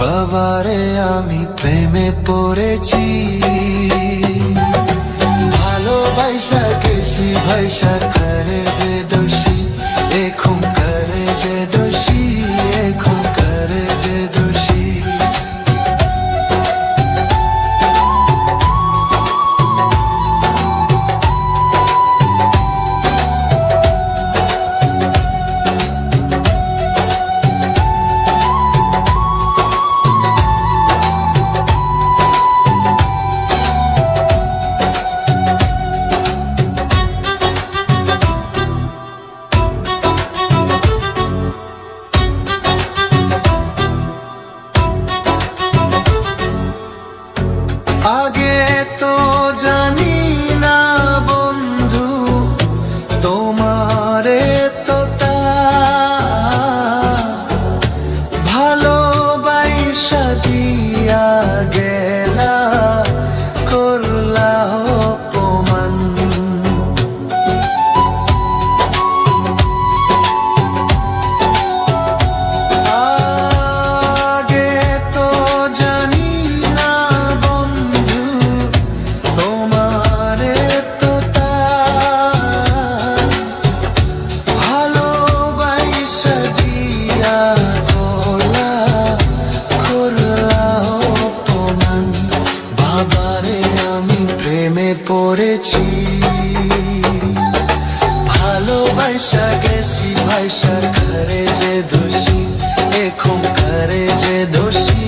বাবারে আমি প্রেমে পড়েছি, ভালোবাসা গেছি ভাইসা করে যে দোষী, এখন করে যে দোষী, এখন করে যে দোষী। আগে তো জানি না বন্ধু তোমারে তো ভালোবাসা দিয়া গেলা, করলা অপমান। আগে তো জানি না বন্ধু তোমারে তো ভালোবাসা দিয়া গলা, করলা অপমান। বাবারে আমি প্রেমে পড়েছি, ভালোবাসা গেছি ভাইসা করে যে দোষী, এখন করে যে দোষী,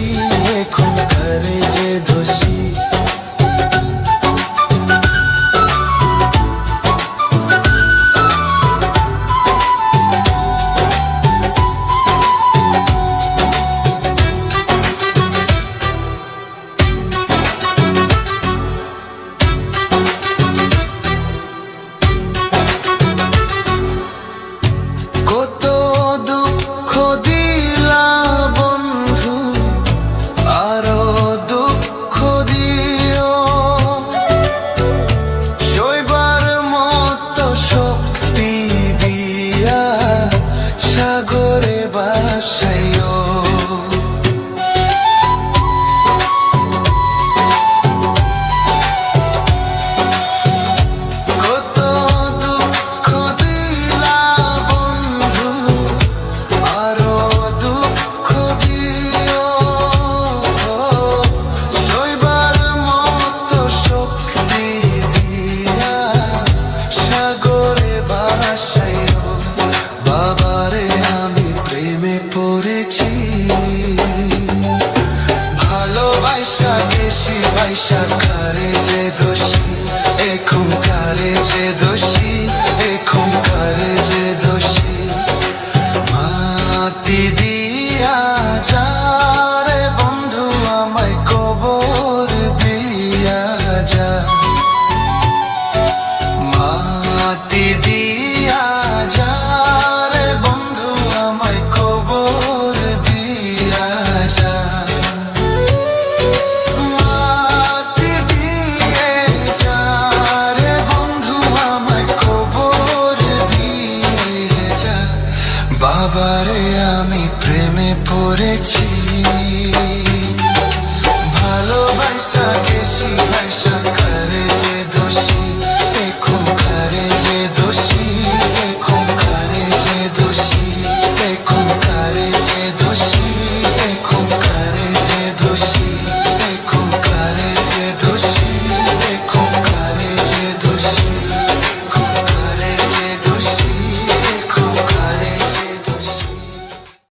এখন করে যে দোষী। কত দুঃখ দিলা বন্ধু, আরো দুঃখ দিও, সইবার মতো শক্তি দিয়া সাগরে ভাসাইও। কত দুঃখ দিলা বন্ধু, আরো দুঃখ দিও, সইবার মতো শক্তি দিয়া সাগরে ভাসাইও। বাবারে আমি প্রেমে পড়েছি, ভালোবাসা গেছি ভাইসা করে যে দোষী, এখন করে যে দোষী, এখন করে যে দোষী। মাটি দিয়া যা রে বন্ধু আমায় কবর দিয়া যা, মাটি দিয়া যা রে বন্ধু আমায় কবর দিয়া যা। মাটি দিয়ে যা রে বন্ধু আমায় কবর দিয়ে যা। বাবারে আমি প্রেমে পড়েছি, ভালোবাসা গেছি